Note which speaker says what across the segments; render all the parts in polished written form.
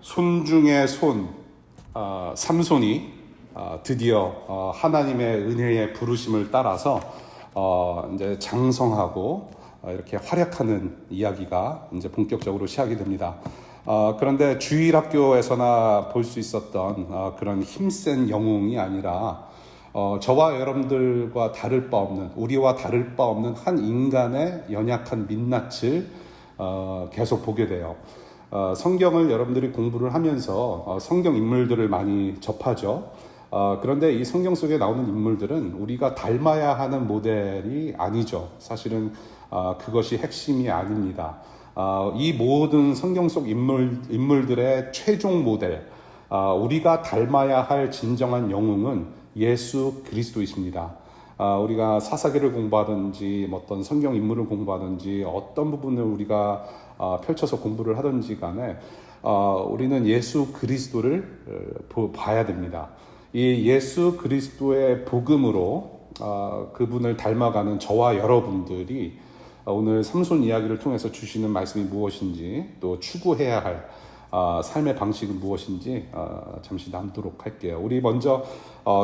Speaker 1: 손 중에 손, 삼손이 드디어 하나님의 은혜의 부르심을 따라서 이제 장성하고 이렇게 활약하는 이야기가 이제 본격적으로 시작이 됩니다. 그런데 주일학교에서나 볼 수 있었던 그런 힘센 영웅이 아니라 저와 여러분들과 다를 바 없는, 우리와 다를 바 없는 한 인간의 연약한 민낯을 계속 보게 돼요. 성경을 여러분들이 공부를 하면서 성경 인물들을 많이 접하죠. 그런데 이 성경 속에 나오는 인물들은 우리가 닮아야 하는 모델이 아니죠. 사실은 그것이 핵심이 아닙니다. 이 모든 성경 속 인물들의 최종 모델, 우리가 닮아야 할 진정한 영웅은 예수 그리스도이십니다. 우리가 사사기를 공부하든지 어떤 성경 인물을 공부하든지 어떤 부분을 우리가 펼쳐서 공부를 하든지 간에 우리는 예수 그리스도를 봐야 됩니다. 이 예수 그리스도의 복음으로 그분을 닮아가는 저와 여러분들이 오늘 삼손 이야기를 통해서 주시는 말씀이 무엇인지, 또 추구해야 할 삶의 방식은 무엇인지 잠시 나누도록 할게요. 우리 먼저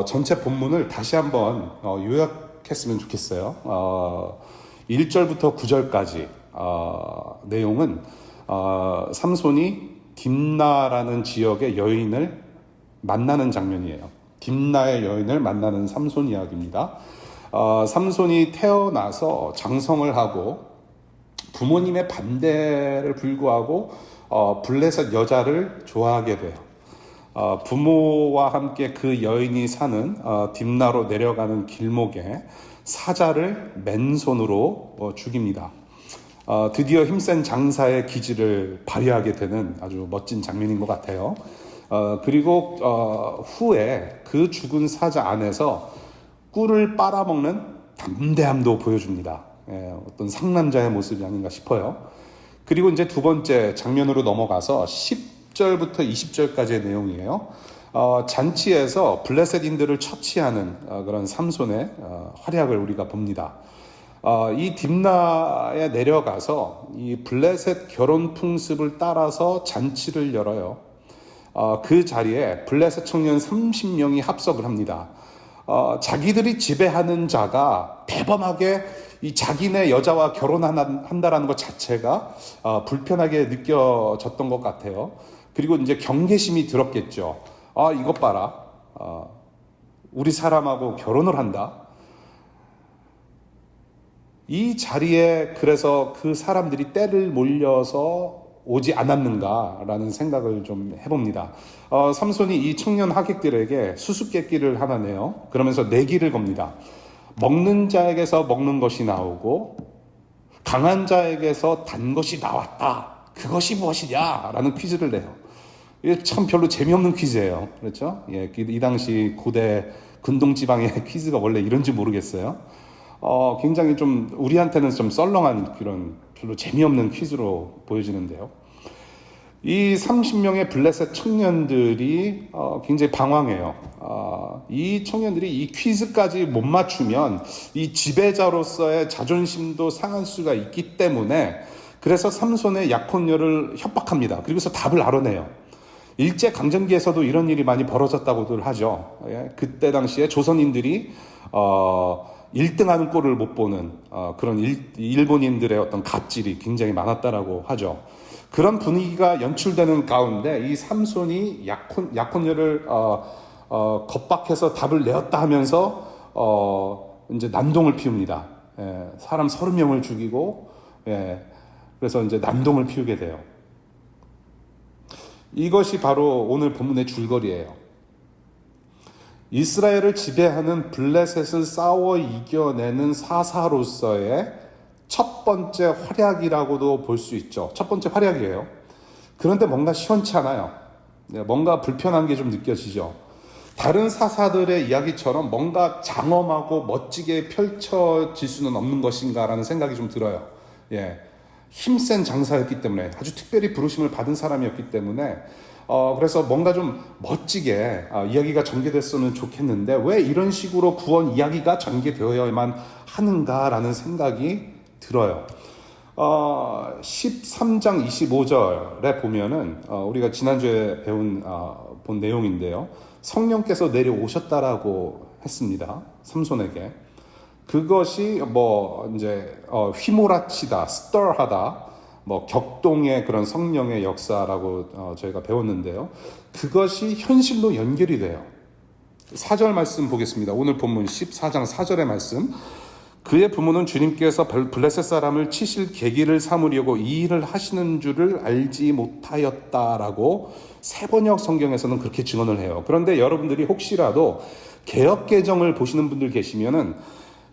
Speaker 1: 전체 본문을 다시 한번 요약했으면 좋겠어요. 1절부터 9절까지 내용은 삼손이 딥나라는 지역의 여인을 만나는 장면이에요. 딥나의 여인을 만나는 삼손 이야기입니다. 삼손이 태어나서 장성을 하고 부모님의 반대를 불구하고 블레셋 여자를 좋아하게 돼요. 부모와 함께 그 여인이 사는 딥나로 내려가는 길목에 사자를 맨손으로 죽입니다. 드디어 힘센 장사의 기질을 발휘하게 되는 아주 멋진 장면인 것 같아요. 그리고 후에 그 죽은 사자 안에서 꿀을 빨아먹는 담대함도 보여줍니다. 어떤 상남자의 모습이 아닌가 싶어요. 그리고 이제 두 번째 장면으로 넘어가서 10절부터 20절까지의 내용이에요. 잔치에서 블레셋인들을 처치하는 그런 삼손의 활약을 우리가 봅니다. 이 딥나에 내려가서 이 블레셋 결혼 풍습을 따라서 잔치를 열어요. 그 자리에 블레셋 청년 30명이 합석을 합니다. 자기들이 지배하는 자가 대범하게 이 자기네 여자와 결혼한다라는 것 자체가 불편하게 느껴졌던 것 같아요. 그리고 이제 경계심이 들었겠죠. 이것 봐라. 우리 사람하고 결혼을 한다. 이 자리에 그래서 그 사람들이 때를 몰려서 오지 않았는가라는 생각을 좀 해봅니다. 삼손이 이 청년 하객들에게 수수께끼를 하나 내요. 그러면서 내기를 겁니다. 먹는 자에게서 먹는 것이 나오고 강한 자에게서 단 것이 나왔다. 그것이 무엇이냐? 라는 퀴즈를 내요. 이게 참 별로 재미없는 퀴즈예요. 그렇죠? 예, 이 당시 고대 근동지방의 퀴즈가 원래 이런지 모르겠어요. 굉장히 좀 우리한테는 좀 썰렁한 그런 별로 재미없는 퀴즈로 보여지는데요. 이 30명의 블레셋 청년들이 굉장히 방황해요. 이 청년들이 이 퀴즈까지 못 맞추면 이 지배자로서의 자존심도 상할 수가 있기 때문에 그래서 삼손의 약혼녀를 협박합니다. 그리고서 답을 알아내요. 일제 강점기에서도 이런 일이 많이 벌어졌다고들 하죠. 그때 당시에 조선인들이 1등하는 꼴을 못 보는 그런 일본인들의 어떤 갑질이 굉장히 많았다라고 하죠. 그런 분위기가 연출되는 가운데 이 삼손이 약혼녀를 겁박해서 답을 내었다 하면서 이제 난동을 피웁니다. 사람 30명을 죽이고 그래서 이제 난동을 피우게 돼요. 이것이 바로 오늘 본문의 줄거리예요. 이스라엘을 지배하는 블레셋을 싸워 이겨내는 사사로서의 첫 번째 활약이라고도 볼 수 있죠. 첫 번째 활약이에요. 그런데 뭔가 시원치 않아요. 뭔가 불편한 게 좀 느껴지죠. 다른 사사들의 이야기처럼 뭔가 장엄하고 멋지게 펼쳐질 수는 없는 것인가라는 생각이 좀 들어요. 힘센 장사였기 때문에, 아주 특별히 부르심을 받은 사람이었기 때문에 그래서 뭔가 좀 멋지게 이야기가 전개됐으면 좋겠는데 왜 이런 식으로 구원 이야기가 전개되어야만 하는가라는 생각이 들어요. 13장 25절에 보면은 우리가 지난주에 본 내용인데요. 성령께서 내려오셨다라고 했습니다. 삼손에게. 그것이 이제 휘몰아치다, stir하다, 격동의 그런 성령의 역사라고 저희가 배웠는데요. 그것이 현실로 연결이 돼요. 4절 말씀 보겠습니다. 오늘 본문 14장 4절의 말씀. 그의 부모는 주님께서 블레셋 사람을 치실 계기를 삼으려고 이 일을 하시는 줄을 알지 못하였다라고 세번역 성경에서는 그렇게 증언을 해요. 그런데 여러분들이 혹시라도 개역개정을 보시는 분들 계시면은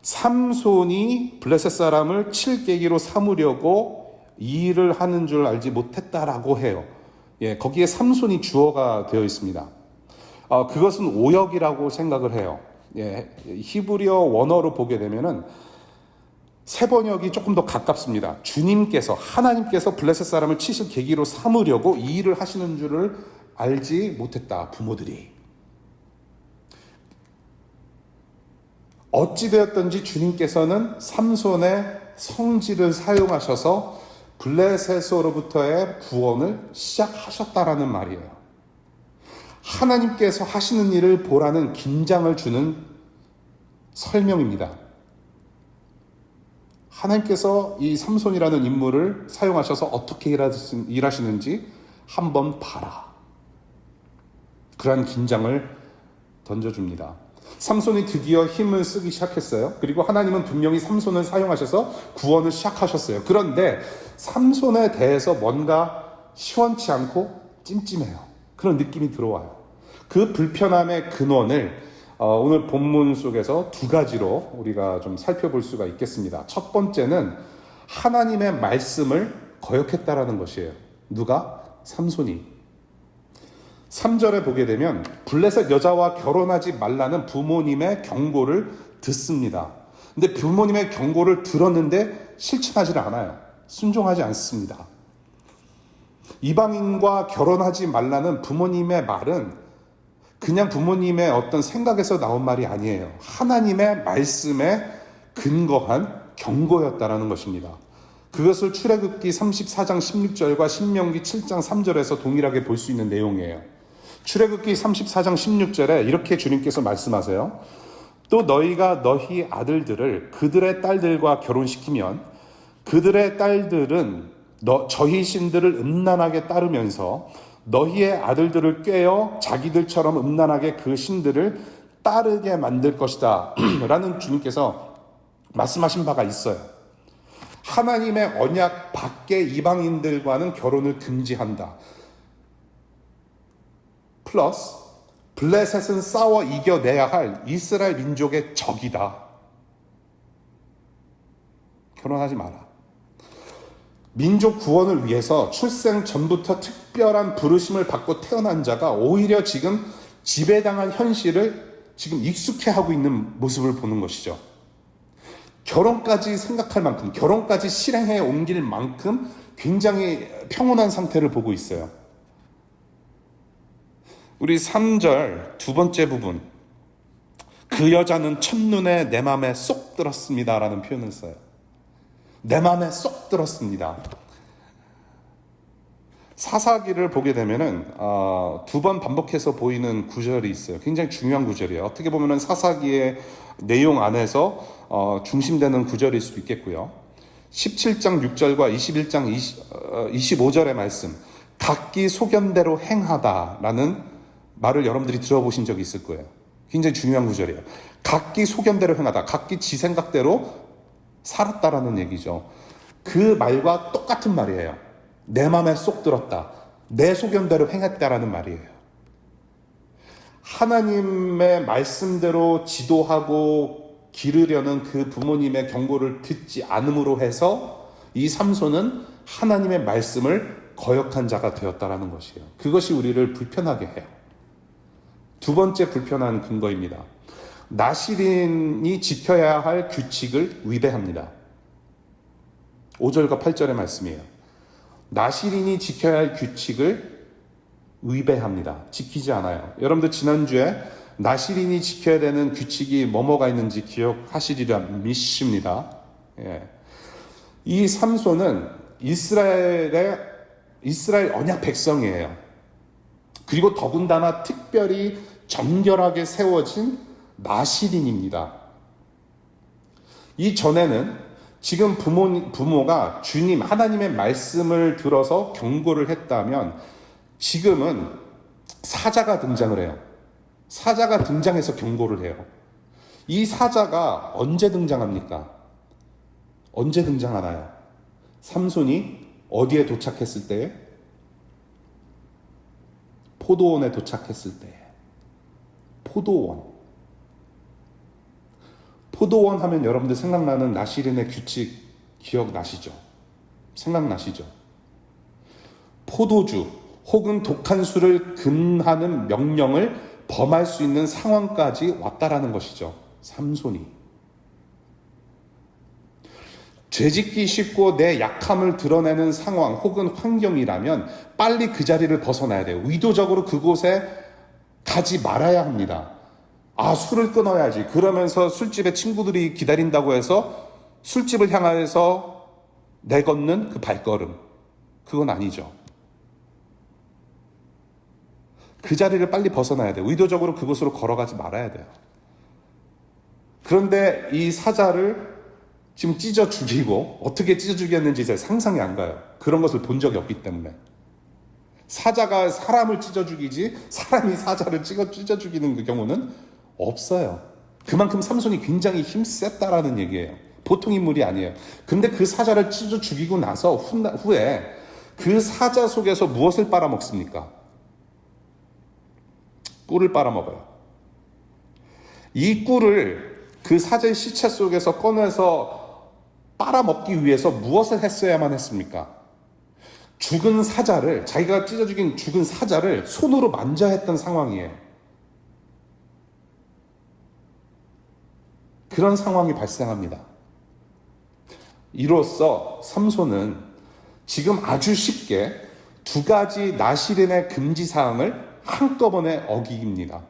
Speaker 1: 삼손이 블레셋 사람을 칠 계기로 삼으려고 이 일을 하는 줄 알지 못했다라고 해요. 거기에 삼손이 주어가 되어 있습니다. 그것은 오역이라고 생각을 해요. 히브리어 원어로 보게 되면은 세번역이 조금 더 가깝습니다. 하나님께서 블레셋 사람을 치실 계기로 삼으려고 이 일을 하시는 줄을 알지 못했다. 부모들이. 어찌되었든지 주님께서는 삼손의 성질을 사용하셔서 블레셋으로부터의 구원을 시작하셨다라는 말이에요. 하나님께서 하시는 일을 보라는 긴장을 주는 설명입니다. 하나님께서 이 삼손이라는 인물을 사용하셔서 어떻게 일하시는지 한번 봐라. 그러한 긴장을 던져줍니다. 삼손이 드디어 힘을 쓰기 시작했어요. 그리고 하나님은 분명히 삼손을 사용하셔서 구원을 시작하셨어요. 그런데 삼손에 대해서 뭔가 시원치 않고 찜찜해요. 그런 느낌이 들어와요. 그 불편함의 근원을 오늘 본문 속에서 두 가지로 우리가 좀 살펴볼 수가 있겠습니다. 첫 번째는 하나님의 말씀을 거역했다라는 것이에요. 누가? 삼손이. 3절에 보게 되면 블레셋 여자와 결혼하지 말라는 부모님의 경고를 듣습니다. 근데 부모님의 경고를 들었는데 실천하지 않아요. 순종하지 않습니다. 이방인과 결혼하지 말라는 부모님의 말은 그냥 부모님의 어떤 생각에서 나온 말이 아니에요. 하나님의 말씀에 근거한 경고였다라는 것입니다. 그것을 출애굽기 34장 16절과 신명기 7장 3절에서 동일하게 볼 수 있는 내용이에요. 출애굽기 34장 16절에 이렇게 주님께서 말씀하세요. 또 너희가 너희 아들들을 그들의 딸들과 결혼시키면 그들의 딸들은 저희 신들을 음란하게 따르면서 너희의 아들들을 꾀어 자기들처럼 음란하게 그 신들을 따르게 만들 것이다 라는 주님께서 말씀하신 바가 있어요. 하나님의 언약 밖의 이방인들과는 결혼을 금지한다. 플러스 블레셋은 싸워 이겨내야 할 이스라엘 민족의 적이다. 결혼하지 마라. 민족 구원을 위해서 출생 전부터 특별한 부르심을 받고 태어난 자가 오히려 지금 지배당한 현실을 지금 익숙해하고 있는 모습을 보는 것이죠. 결혼까지 생각할 만큼, 결혼까지 실행해 옮길 만큼 굉장히 평온한 상태를 보고 있어요. 우리 3절 두 번째 부분, 그 여자는 첫눈에 내 마음에 쏙 들었습니다 라는 표현을 써요. 내 마음에 쏙 들었습니다. 사사기를 보게 되면은 두 번 반복해서 보이는 구절이 있어요. 굉장히 중요한 구절이에요. 어떻게 보면은 사사기의 내용 안에서 중심되는 구절일 수도 있겠고요. 17장 6절과 21장 25절의 말씀, 각기 소견대로 행하다라는 말을 여러분들이 들어보신 적이 있을 거예요. 굉장히 중요한 구절이에요. 각기 소견대로 행하다, 각기 지 생각대로 살았다라는 얘기죠. 그 말과 똑같은 말이에요. 내 마음에 쏙 들었다. 내 소견대로 행했다라는 말이에요. 하나님의 말씀대로 지도하고 기르려는 그 부모님의 경고를 듣지 않음으로 해서 이 삼손은 하나님의 말씀을 거역한 자가 되었다라는 것이에요. 그것이 우리를 불편하게 해요. 두 번째 불편한 근거입니다. 나실인이 지켜야 할 규칙을 위배합니다. 5절과 8절의 말씀이에요. 나실인이 지켜야 할 규칙을 위배합니다. 지키지 않아요. 여러분들 지난주에 나실인이 지켜야 되는 규칙이 뭐뭐가 있는지 기억하시리라 믿습니다. 이 삼손은 이스라엘 언약 백성이에요. 그리고 더군다나 특별히 정결하게 세워진 나시린입니다. 이 전에는 지금 부모가 주님 하나님의 말씀을 들어서 경고를 했다면 지금은 사자가 등장을 해요. 사자가 등장해서 경고를 해요. 이 사자가 언제 등장합니까? 언제 등장하나요? 삼손이 어디에 도착했을 때에? 포도원에 도착했을 때에. 포도원 하면 여러분들 생각나는 나시린의 규칙 기억나시죠? 생각나시죠? 포도주 혹은 독한 술을 금하는 명령을 범할 수 있는 상황까지 왔다라는 것이죠. 삼손이. 죄짓기 쉽고 내 약함을 드러내는 상황 혹은 환경이라면 빨리 그 자리를 벗어나야 돼요. 의도적으로 그곳에 가지 말아야 합니다. 술을 끊어야지. 그러면서 술집에 친구들이 기다린다고 해서 술집을 향해서 내걷는 그 발걸음. 그건 아니죠. 그 자리를 빨리 벗어나야 돼요. 의도적으로 그곳으로 걸어가지 말아야 돼요. 그런데 이 사자를 지금 찢어 죽이고 어떻게 찢어 죽였는지 제 상상이 안 가요. 그런 것을 본 적이 없기 때문에. 사자가 사람을 찢어 죽이지 사람이 사자를 찢어 죽이는 그 경우는 없어요. 그만큼 삼손이 굉장히 힘셌다라는 얘기예요. 보통 인물이 아니에요. 근데 그 사자를 찢어 죽이고 나서 후에 그 사자 속에서 무엇을 빨아먹습니까? 꿀을 빨아먹어요. 이 꿀을 그 사자의 시체 속에서 꺼내서 빨아먹기 위해서 무엇을 했어야만 했습니까? 죽은 사자를, 자기가 찢어 죽인 죽은 사자를 손으로 만져야 했던 상황이에요. 그런 상황이 발생합니다. 이로써 삼손은 지금 아주 쉽게 두 가지 나시린의 금지사항을 한꺼번에 어깁니다.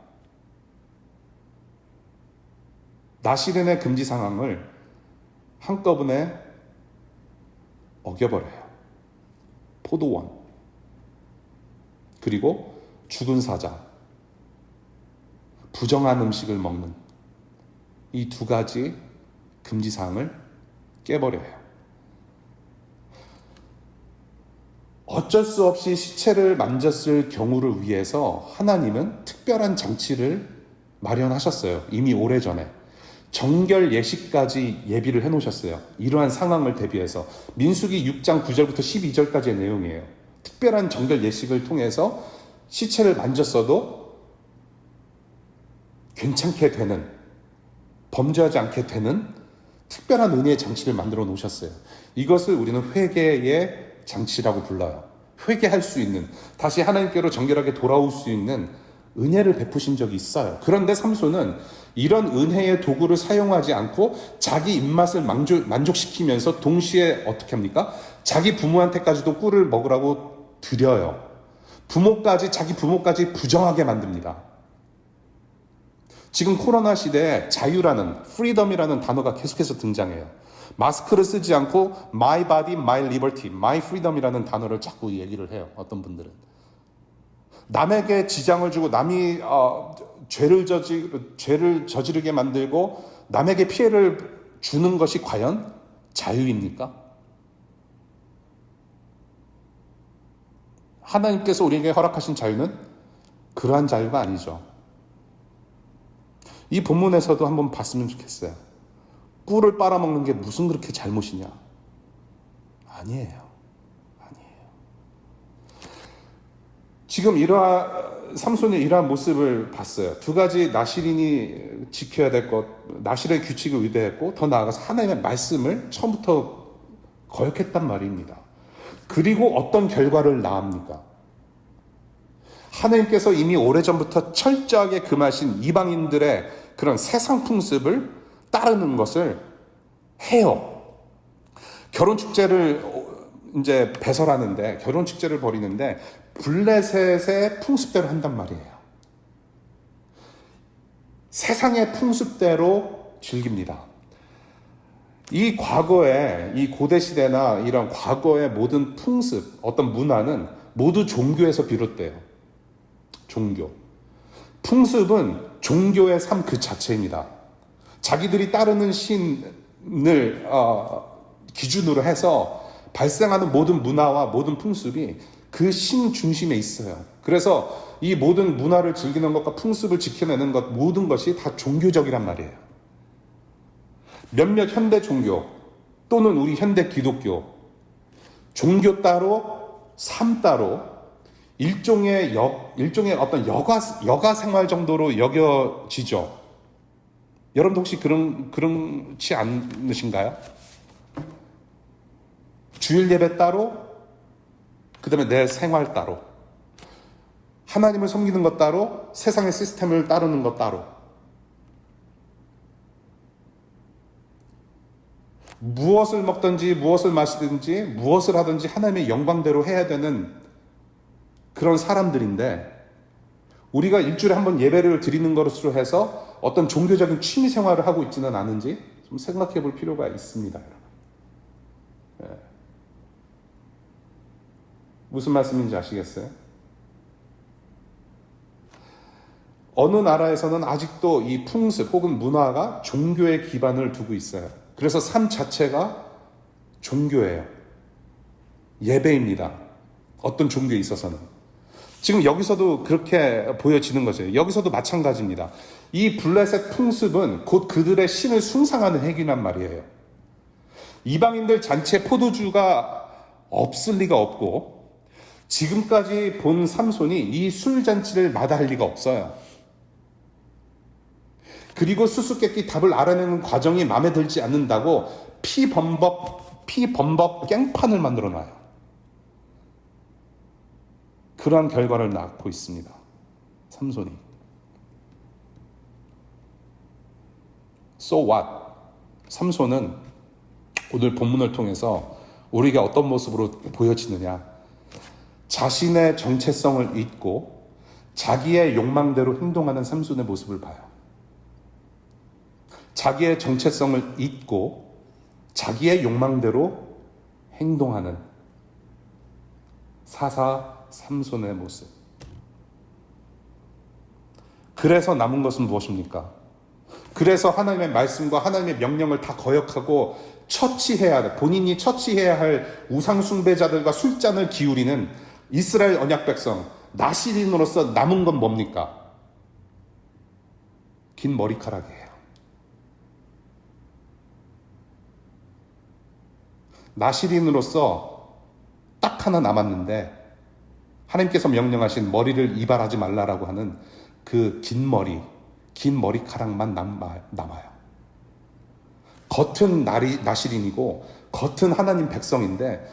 Speaker 1: 나시린의 금지사항을 한꺼번에 어겨버려요. 포도원, 그리고 죽은 사자, 부정한 음식을 먹는 이 두 가지 금지사항을 깨버려요. 어쩔 수 없이 시체를 만졌을 경우를 위해서 하나님은 특별한 장치를 마련하셨어요. 이미 오래전에. 정결 예식까지 예비를 해놓으셨어요. 이러한 상황을 대비해서. 민수기 6장 9절부터 12절까지의 내용이에요. 특별한 정결 예식을 통해서 시체를 만졌어도 괜찮게 되는, 범죄하지 않게 되는 특별한 은혜의 장치를 만들어 놓으셨어요. 이것을 우리는 회개의 장치라고 불러요. 회개할 수 있는, 다시 하나님께로 정결하게 돌아올 수 있는 은혜를 베푸신 적이 있어요. 그런데 삼손은 이런 은혜의 도구를 사용하지 않고 자기 입맛을 만족시키면서 동시에 어떻게 합니까? 자기 부모한테까지도 꿀을 먹으라고 드려요. 자기 부모까지 부정하게 만듭니다. 지금 코로나 시대에 자유라는, 프리덤이라는 단어가 계속해서 등장해요. 마스크를 쓰지 않고 my body, my liberty, my freedom이라는 단어를 자꾸 얘기를 해요. 어떤 분들은. 남에게 지장을 주고 남이 죄를 저지르게 만들고 남에게 피해를 주는 것이 과연 자유입니까? 하나님께서 우리에게 허락하신 자유는 그러한 자유가 아니죠. 이 본문에서도 한번 봤으면 좋겠어요. 꿀을 빨아먹는 게 무슨 그렇게 잘못이냐? 아니에요. 지금 삼손의 이러한 모습을 봤어요. 두 가지 나시린이 지켜야 될 것, 나시린의 규칙을 위배했고 더 나아가서 하나님의 말씀을 처음부터 거역했단 말입니다. 그리고 어떤 결과를 낳습니까? 하나님께서 이미 오래전부터 철저하게 금하신 이방인들의 그런 세상 풍습을 따르는 것을 해요. 결혼 축제를 이제 배설하는데, 결혼 축제를 벌이는데 블레셋의 풍습대로 한단 말이에요. 세상의 풍습대로 즐깁니다. 이 과거에, 이 고대 시대나 이런 과거의 모든 풍습, 어떤 문화는 모두 종교에서 비롯돼요. 종교. 풍습은 종교의 삶 그 자체입니다. 자기들이 따르는 신을 기준으로 해서 발생하는 모든 문화와 모든 풍습이 그 신 중심에 있어요. 그래서 이 모든 문화를 즐기는 것과 풍습을 지켜내는 것, 모든 것이 다 종교적이란 말이에요. 몇몇 현대 종교 또는 우리 현대 기독교, 종교 따로, 삶 따로, 일종의 어떤 여가 생활 정도로 여겨지죠. 여러분도 혹시 그렇지 않으신가요? 주일 예배 따로, 그 다음에 내 생활 따로, 하나님을 섬기는 것 따로, 세상의 시스템을 따르는 것 따로. 무엇을 먹든지 무엇을 마시든지 무엇을 하든지 하나님의 영광대로 해야 되는 그런 사람들인데, 우리가 일주일에 한 번 예배를 드리는 것으로 해서 어떤 종교적인 취미 생활을 하고 있지는 않은지 좀 생각해 볼 필요가 있습니다. 네. 무슨 말씀인지 아시겠어요? 어느 나라에서는 아직도 이 풍습 혹은 문화가 종교에 기반을 두고 있어요. 그래서 삶 자체가 종교예요. 예배입니다. 어떤 종교에 있어서는. 지금 여기서도 그렇게 보여지는 거죠. 여기서도 마찬가지입니다. 이 블레셋 풍습은 곧 그들의 신을 숭상하는 행위란 말이에요. 이방인들 잔치에 포도주가 없을 리가 없고, 지금까지 본 삼손이 이 술잔치를 마다할 리가 없어요. 그리고 수수께끼 답을 알아내는 과정이 마음에 들지 않는다고 피범벅 깽판을 만들어 놔요. 그러한 결과를 낳고 있습니다. 삼손이. So what? 삼손은 오늘 본문을 통해서 우리가 어떤 모습으로 보여지느냐? 자신의 정체성을 잊고 자기의 욕망대로 행동하는 삼손의 모습을 봐요. 자기의 정체성을 잊고 자기의 욕망대로 행동하는 사사 삼손의 모습. 그래서 남은 것은 무엇입니까? 그래서 하나님의 말씀과 하나님의 명령을 다 거역하고 처치해야 돼. 본인이 처치해야 할 우상 숭배자들과 술잔을 기울이는 이스라엘 언약 백성 나시린으로서 남은 건 뭡니까? 긴 머리카락이에요. 나시린으로서 딱 하나 남았는데, 하나님께서 명령하신 머리를 이발하지 말라라고 하는 그 긴 머리카락만 남아요. 겉은 나시린이고 겉은 하나님 백성인데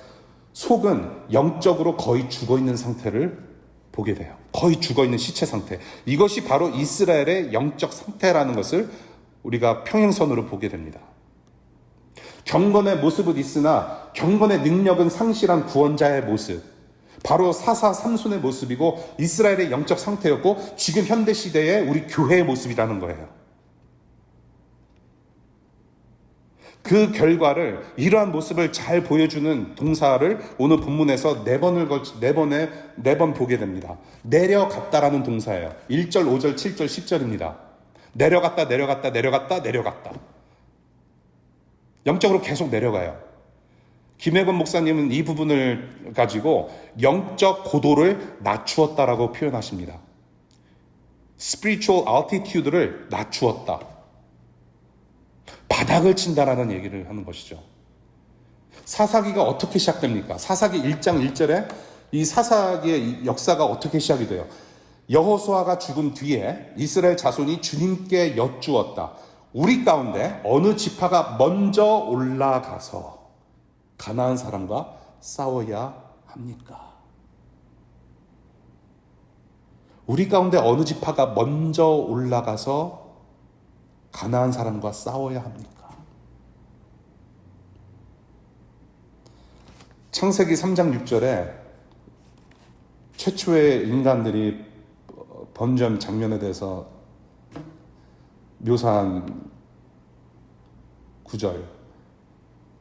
Speaker 1: 속은 영적으로 거의 죽어있는 상태를 보게 돼요. 거의 죽어있는 시체 상태. 이것이 바로 이스라엘의 영적 상태라는 것을 우리가 평행선으로 보게 됩니다. 경건의 모습은 있으나 경건의 능력은 상실한 구원자의 모습, 바로 사사 삼손의 모습이고 이스라엘의 영적 상태였고 지금 현대시대의 우리 교회의 모습이라는 거예요. 그 결과를, 이러한 모습을 잘 보여주는 동사를 오늘 본문에서 네 번 보게 됩니다. 내려갔다라는 동사예요. 1절, 5절, 7절, 10절입니다. 내려갔다. 영적으로 계속 내려가요. 김혜건 목사님은 이 부분을 가지고 영적 고도를 낮추었다라고 표현하십니다. spiritual altitude를 낮추었다. 바닥을 친다라는 얘기를 하는 것이죠. 사사기가 어떻게 시작됩니까? 사사기 1장 1절에 이 사사기의 역사가 어떻게 시작이 돼요? 여호수아가 죽은 뒤에 이스라엘 자손이 주님께 여쭈었다. 우리 가운데 어느 지파가 먼저 올라가서 가나안 사람과 싸워야 합니까? 우리 가운데 어느 지파가 먼저 올라가서 가나안 사람과 싸워야 합니까? 창세기 3장 6절에 최초의 인간들이 번전 장면에 대해서 묘사한 구절,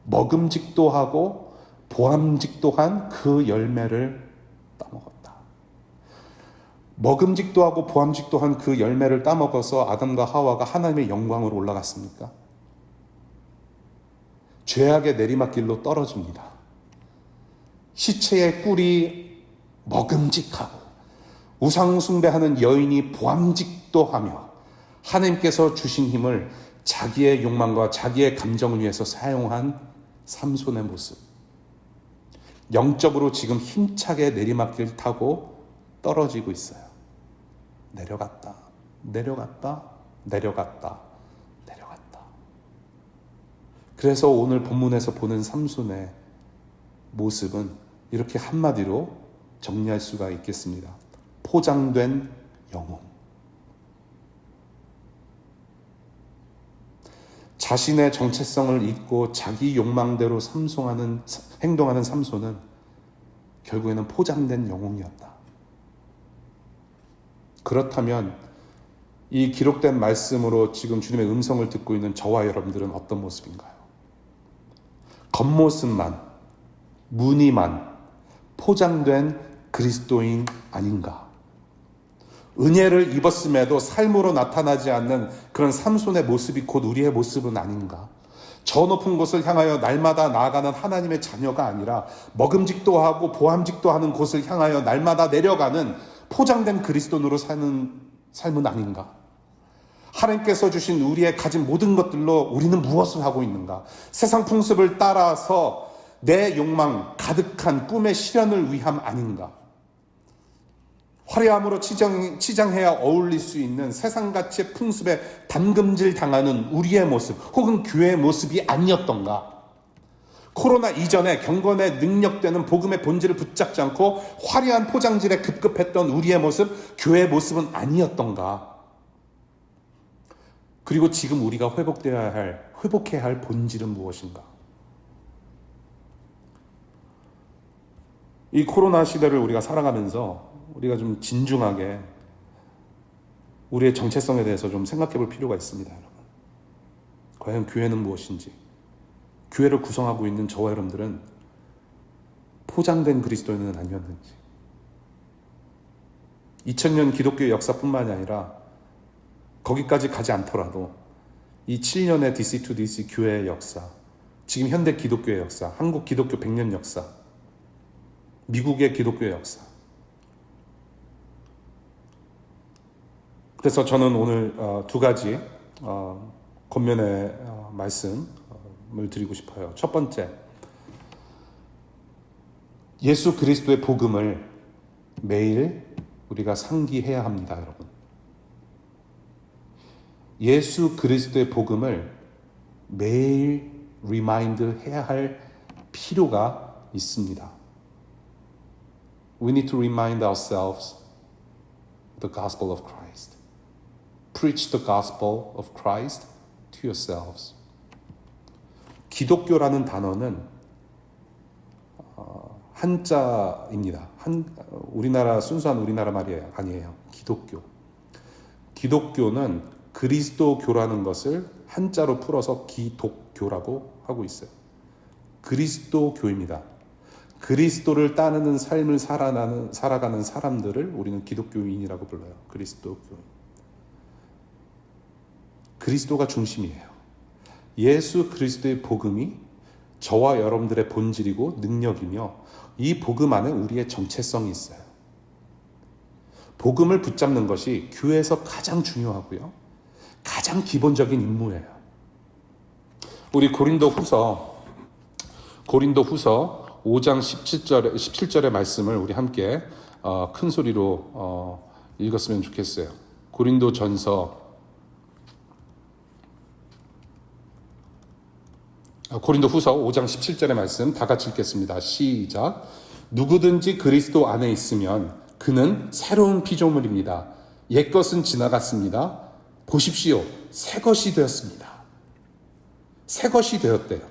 Speaker 1: 먹음직도 하고 보암직도 한 그 열매를 따먹었다. 먹음직도 하고 보암직도 한 그 열매를 따먹어서 아담과 하와가 하나님의 영광으로 올라갔습니까? 죄악의 내리막길로 떨어집니다. 시체의 꿀이 먹음직하고 우상 숭배하는 여인이 보암직도 하며 하나님께서 주신 힘을 자기의 욕망과 자기의 감정을 위해서 사용한 삼손의 모습. 영적으로 지금 힘차게 내리막길 타고 떨어지고 있어요. 내려갔다, 내려갔다, 내려갔다, 내려갔다. 그래서 오늘 본문에서 보는 삼손의 모습은 이렇게 한마디로 정리할 수가 있겠습니다. 포장된 영웅. 자신의 정체성을 잊고 자기 욕망대로 행동하는 삼손은 결국에는 포장된 영웅이었다. 그렇다면 이 기록된 말씀으로 지금 주님의 음성을 듣고 있는 저와 여러분들은 어떤 모습인가요? 겉모습만, 무늬만 포장된 그리스도인 아닌가? 은혜를 입었음에도 삶으로 나타나지 않는 그런 삼손의 모습이 곧 우리의 모습은 아닌가? 저 높은 곳을 향하여 날마다 나아가는 하나님의 자녀가 아니라 먹음직도 하고 보암직도 하는 곳을 향하여 날마다 내려가는 포장된 그리스도인으로 사는 삶은 아닌가? 하나님께서 주신 우리의 가진 모든 것들로 우리는 무엇을 하고 있는가? 세상 풍습을 따라서 내 욕망 가득한 꿈의 실현을 위함 아닌가? 화려함으로 치장해야 어울릴 수 있는 세상가치의 풍습에 담금질 당하는 우리의 모습 혹은 교회의 모습이 아니었던가? 코로나 이전에 경건에 능력되는 복음의 본질을 붙잡지 않고 화려한 포장질에 급급했던 우리의 모습, 교회의 모습은 아니었던가? 그리고 지금 우리가 회복해야 할 본질은 무엇인가? 이 코로나 시대를 우리가 살아가면서 우리가 좀 진중하게 우리의 정체성에 대해서 좀 생각해 볼 필요가 있습니다, 여러분. 과연 교회는 무엇인지, 교회를 구성하고 있는 저와 여러분들은 포장된 그리스도인은 아니었는지, 2000년 기독교의 역사뿐만이 아니라 거기까지 가지 않더라도 이 7년의 DC2DC 교회의 역사, 지금 현대 기독교의 역사, 한국 기독교 100년 역사, 미국의 기독교의 역사. 그래서 저는 오늘 두 가지 권면의 말씀을 드리고 싶어요. 첫 번째, 예수 그리스도의 복음을 매일 우리가 상기해야 합니다, 여러분. 예수 그리스도의 복음을 매일 리마인드 해야 할 필요가 있습니다. We need to remind ourselves the gospel of Christ. Preach the gospel of Christ to yourselves. 기독교라는 단어는 한자입니다. 우리나라 순수한 우리나라 말이 아니에요. 기독교는 그리스도교라는 것을 한자로 풀어서 기독교라고 하고 있어요. 그리스도교입니다. 그리스도를 따르는 삶을 살아가는 사람들을 우리는 기독교인이라고 불러요. 그리스도교인. 그리스도가 중심이에요. 예수 그리스도의 복음이 저와 여러분들의 본질이고 능력이며 이 복음 안에 우리의 정체성이 있어요. 복음을 붙잡는 것이 교회에서 가장 중요하고요. 가장 기본적인 임무예요. 우리 고린도후서 5장 17절의 말씀을 우리 함께 큰 소리로 읽었으면 좋겠어요. 고린도후서 5장 17절의 말씀 다 같이 읽겠습니다. 시작. 누구든지 그리스도 안에 있으면 그는 새로운 피조물입니다. 옛것은 지나갔습니다. 보십시오. 새 것이 되었습니다. 새 것이 되었대요.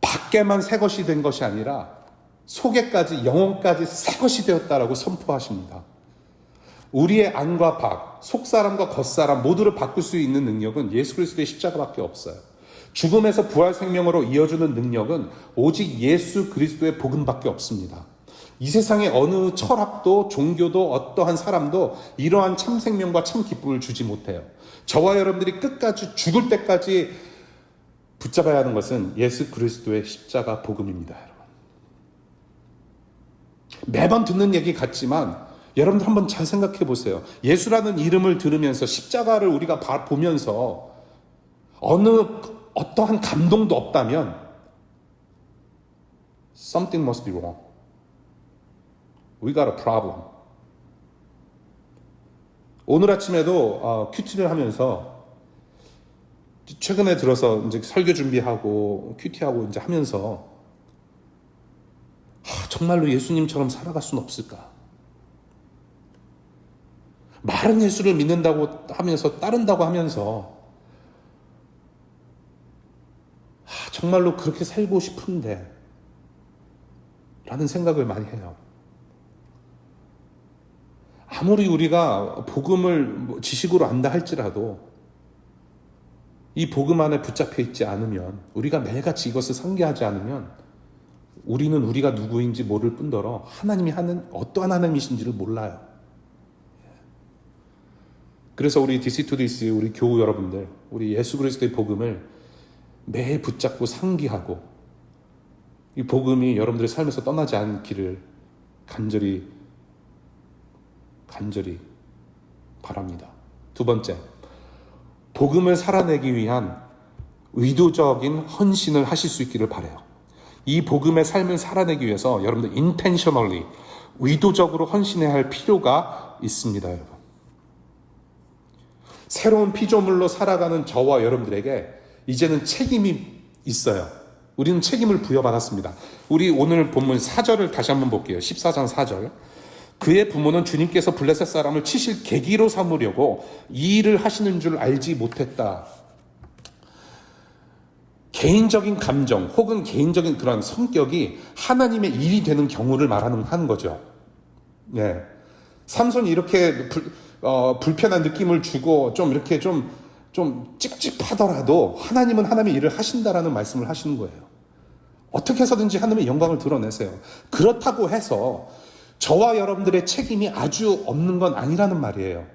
Speaker 1: 밖에만 새 것이 된 것이 아니라 속에까지 영혼까지 새 것이 되었다라고 선포하십니다. 우리의 안과 밖, 속사람과 겉사람 모두를 바꿀 수 있는 능력은 예수 그리스도의 십자가밖에 없어요. 죽음에서 부활 생명으로 이어주는 능력은 오직 예수 그리스도의 복음밖에 없습니다. 이 세상의 어느 철학도 종교도 어떠한 사람도 이러한 참 생명과 참 기쁨을 주지 못해요. 저와 여러분들이 끝까지 죽을 때까지 붙잡아야 하는 것은 예수 그리스도의 십자가 복음입니다. 여러분. 매번 듣는 얘기 같지만 여러분들 한번 잘 생각해 보세요. 예수라는 이름을 들으면서 십자가를 우리가 보면서 어떠한 감동도 없다면 something must be wrong. We got a problem. 오늘 아침에도 큐티를 하면서 최근에 들어서 이제 설교 준비하고 큐티하고 이제 하면서 정말로 예수님처럼 살아갈 수는 없을까? 말은 예수를 믿는다고 하면서 따른다고 하면서 정말로 그렇게 살고 싶은데 라는 생각을 많이 해요. 아무리 우리가 복음을 지식으로 안다 할지라도 이 복음 안에 붙잡혀 있지 않으면, 우리가 매일같이 이것을 상기하지 않으면 우리는 우리가 누구인지 모를 뿐더러 하나님이 하는 어떠한 하나님이신지를 몰라요. 그래서 우리 DC2DC 우리 교우 여러분들, 우리 예수 그리스도의 복음을 매일 붙잡고 상기하고 이 복음이 여러분들의 삶에서 떠나지 않기를 간절히 바랍니다. 두 번째, 복음을 살아내기 위한 의도적인 헌신을 하실 수 있기를 바라요. 이 복음의 삶을 살아내기 위해서 여러분들 intentionally, 의도적으로 헌신해야 할 필요가 있습니다. 여러분, 새로운 피조물로 살아가는 저와 여러분들에게 이제는 책임이 있어요. 우리는 책임을 부여받았습니다. 우리 오늘 본문 4절을 다시 한번 볼게요. 14장 4절. 그의 부모는 주님께서 블레셋 사람을 치실 계기로 삼으려고 이 일을 하시는 줄 알지 못했다. 개인적인 감정 혹은 개인적인 그런 성격이 하나님의 일이 되는 경우를 하는 거죠. 예. 삼손이 이렇게 불편한 느낌을 주고 좀 이렇게 좀 찝찝하더라도 하나님은 하나님의 일을 하신다라는 말씀을 하시는 거예요. 어떻게 해서든지 하나님의 영광을 드러내세요. 그렇다고 해서 저와 여러분들의 책임이 아주 없는 건 아니라는 말이에요.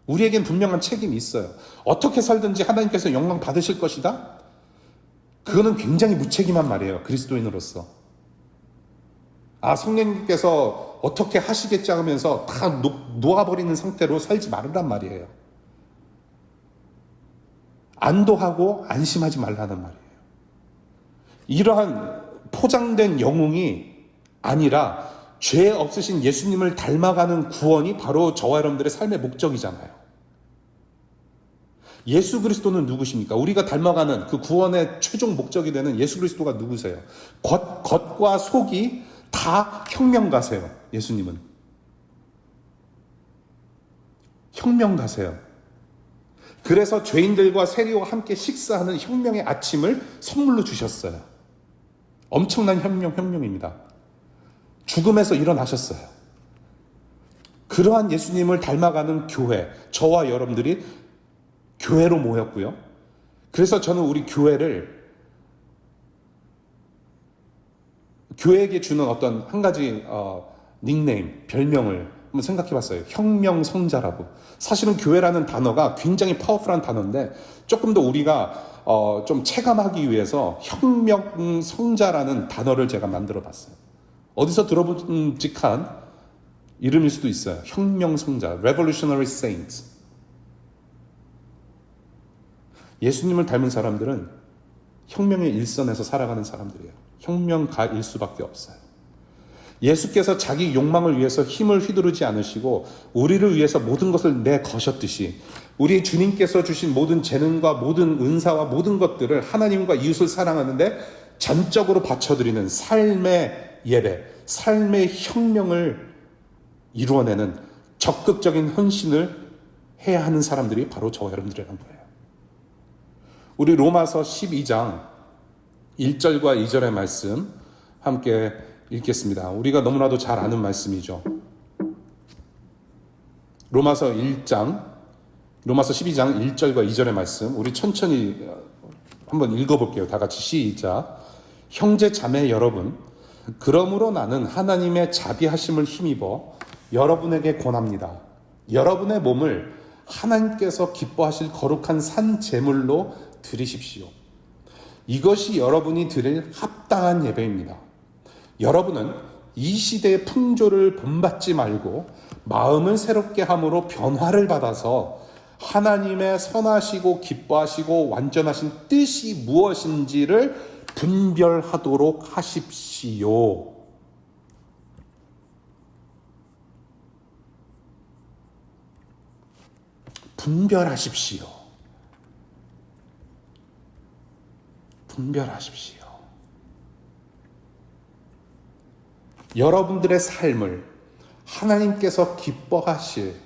Speaker 1: 우리에겐 분명한 책임이 있어요. 어떻게 살든지 하나님께서 영광 받으실 것이다? 그거는 굉장히 무책임한 말이에요. 그리스도인으로서. 성령님께서 어떻게 하시겠지 하면서 다 놓아버리는 상태로 살지 말으란 말이에요. 안도하고 안심하지 말라는 말이에요. 이러한 포장된 영웅이 아니라 죄 없으신 예수님을 닮아가는 구원이 바로 저와 여러분들의 삶의 목적이잖아요. 예수 그리스도는 누구십니까? 우리가 닮아가는 그 구원의 최종 목적이 되는 예수 그리스도가 누구세요? 겉과 속이 다 혁명가세요. 예수님은 혁명가세요. 그래서 죄인들과 세리와 함께 식사하는 혁명의 아침을 선물로 주셨어요. 엄청난 혁명입니다. 죽음에서 일어나셨어요. 그러한 예수님을 닮아가는 교회, 저와 여러분들이 교회로 모였고요. 그래서 저는 우리 교회에게 주는 어떤 한 가지 닉네임, 별명을 한번 생각해 봤어요. 혁명성자라고. 사실은 교회라는 단어가 굉장히 파워풀한 단어인데 조금 더 우리가 좀 체감하기 위해서 혁명성자라는 단어를 제가 만들어 봤어요. 어디서 들어본 직한 이름일 수도 있어요. 혁명성자, Revolutionary Saints. 예수님을 닮은 사람들은 혁명의 일선에서 살아가는 사람들이에요. 혁명가일 수밖에 없어요. 예수께서 자기 욕망을 위해서 힘을 휘두르지 않으시고 우리를 위해서 모든 것을 내거셨듯이 우리 주님께서 주신 모든 재능과 모든 은사와 모든 것들을 하나님과 이웃을 사랑하는데 전적으로 바쳐드리는 삶의 예배, 삶의 혁명을 이루어내는 적극적인 헌신을 해야 하는 사람들이 바로 저와 여러분들이라는 거예요. 우리 로마서 12장 1절과 2절의 말씀 함께 읽겠습니다. 우리가 너무나도 잘 아는 말씀이죠. 로마서 12장 1절과 2절의 말씀 우리 천천히 한번 읽어볼게요. 다 같이 시작. 형제 자매 여러분, 그러므로 나는 하나님의 자비하심을 힘입어 여러분에게 권합니다. 여러분의 몸을 하나님께서 기뻐하실 거룩한 산 제물로 드리십시오. 이것이 여러분이 드릴 합당한 예배입니다. 여러분은 이 시대의 풍조를 본받지 말고 마음을 새롭게 함으로 변화를 받아서 하나님의 선하시고 기뻐하시고 완전하신 뜻이 무엇인지를 분별하도록 하십시오. 분별하십시오. 분별하십시오. 여러분들의 삶을 하나님께서 기뻐하실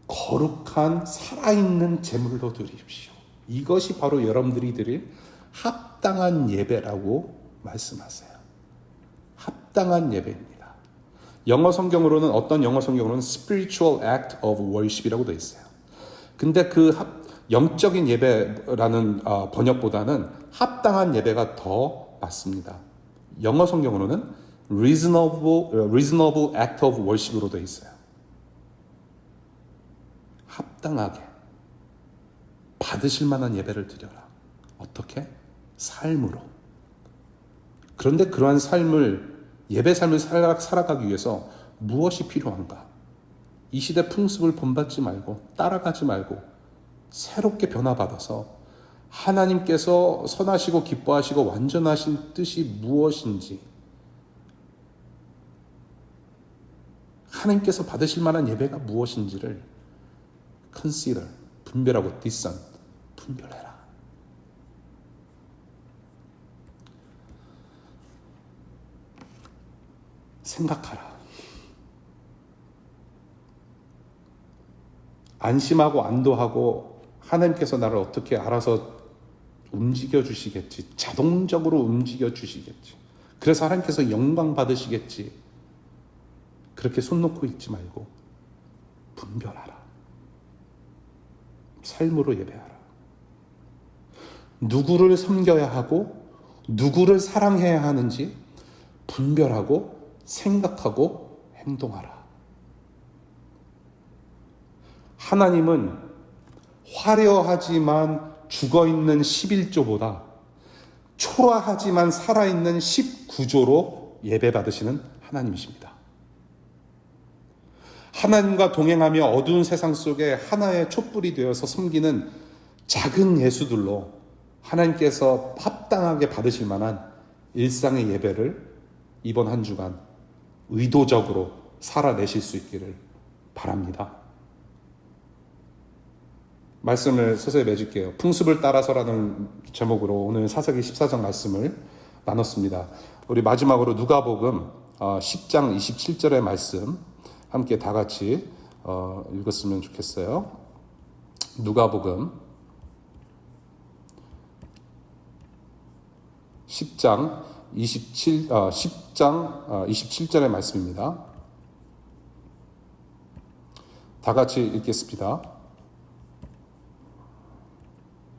Speaker 1: 거룩한 살아있는 제물로 드리십시오. 이것이 바로 여러분들이 드릴 합당한 예배라고 말씀하세요. 합당한 예배입니다. 영어 성경으로는 어떤 영어 성경으로는 spiritual act of worship이라고 되어 있어요. 근데 그 영적인 예배라는 번역보다는 합당한 예배가 더 맞습니다. 영어 성경으로는 reasonable act of worship으로 되어 있어요. 합당하게 받으실 만한 예배를 드려라. 어떻게? 삶으로. 그런데 그러한 삶을, 예배 삶을 살아가기 위해서 무엇이 필요한가? 이 시대 풍습을 본받지 말고 따라가지 말고 새롭게 변화받아서 하나님께서 선하시고 기뻐하시고 완전하신 뜻이 무엇인지, 하나님께서 받으실 만한 예배가 무엇인지를 consider, 분별하고 discern, 분별해라. 생각하라. 안심하고 안도하고 하나님께서 나를 어떻게 알아서 움직여 주시겠지. 자동적으로 움직여 주시겠지. 그래서 하나님께서 영광 받으시겠지. 그렇게 손 놓고 있지 말고 분별하라. 삶으로 예배하라. 누구를 섬겨야 하고 누구를 사랑해야 하는지 분별하고 생각하고 행동하라. 하나님은 화려하지만 죽어있는 11조보다 초라하지만 살아있는 19조로 예배받으시는 하나님이십니다. 하나님과 동행하며 어두운 세상 속에 하나의 촛불이 되어서 섬기는 작은 예수들로 하나님께서 합당하게 받으실 만한 일상의 예배를 이번 한 주간 의도적으로 살아내실 수 있기를 바랍니다. 말씀을 서서히 맺을게요. 풍습을 따라서라는 제목으로 오늘 사사기 14장 말씀을 나눴습니다. 우리 마지막으로 누가복음 10장 27절의 말씀 함께 다 같이 읽었으면 좋겠어요. 누가복음 10장 27절의 말씀입니다. 다 같이 읽겠습니다.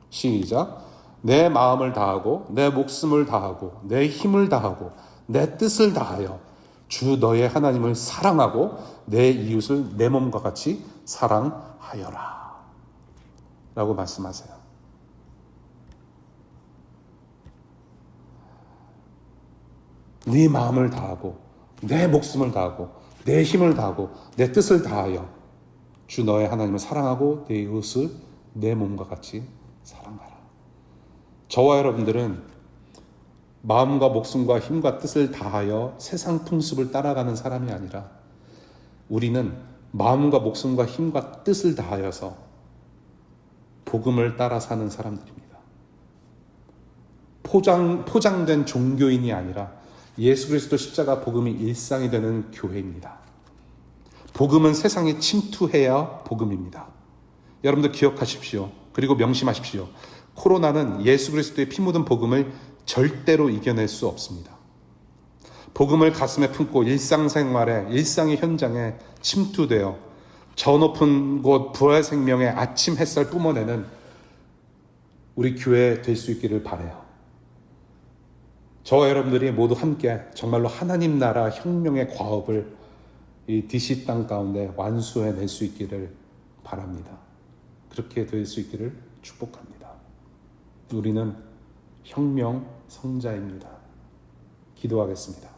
Speaker 1: 시작. 내 마음을 다하고 내 목숨을 다하고 내 힘을 다하고 내 뜻을 다하여 주 너의 하나님을 사랑하고 내 이웃을 내 몸과 같이 사랑하여라 라고 말씀하세요. 네 마음을 다하고 내 목숨을 다하고 내 힘을 다하고 내 뜻을 다하여 주 너의 하나님을 사랑하고 내 이웃을 내 몸과 같이 사랑하라. 저와 여러분들은 마음과 목숨과 힘과 뜻을 다하여 세상 풍습을 따라가는 사람이 아니라 우리는 마음과 목숨과 힘과 뜻을 다하여서 복음을 따라 사는 사람들입니다. 포장된 종교인이 아니라 예수 그리스도 십자가 복음이 일상이 되는 교회입니다. 복음은 세상에 침투해야 복음입니다. 여러분들 기억하십시오. 그리고 명심하십시오. 코로나는 예수 그리스도의 피 묻은 복음을 절대로 이겨낼 수 없습니다. 복음을 가슴에 품고 일상생활에, 일상의 현장에 침투되어 저 높은 곳 부활 생명의 아침 햇살 뿜어내는 우리 교회 될 수 있기를 바라요. 저와 여러분들이 모두 함께 정말로 하나님 나라 혁명의 과업을 이 DC 땅 가운데 완수해낼 수 있기를 바랍니다. 그렇게 될 수 있기를 축복합니다. 우리는 혁명 성자입니다. 기도하겠습니다.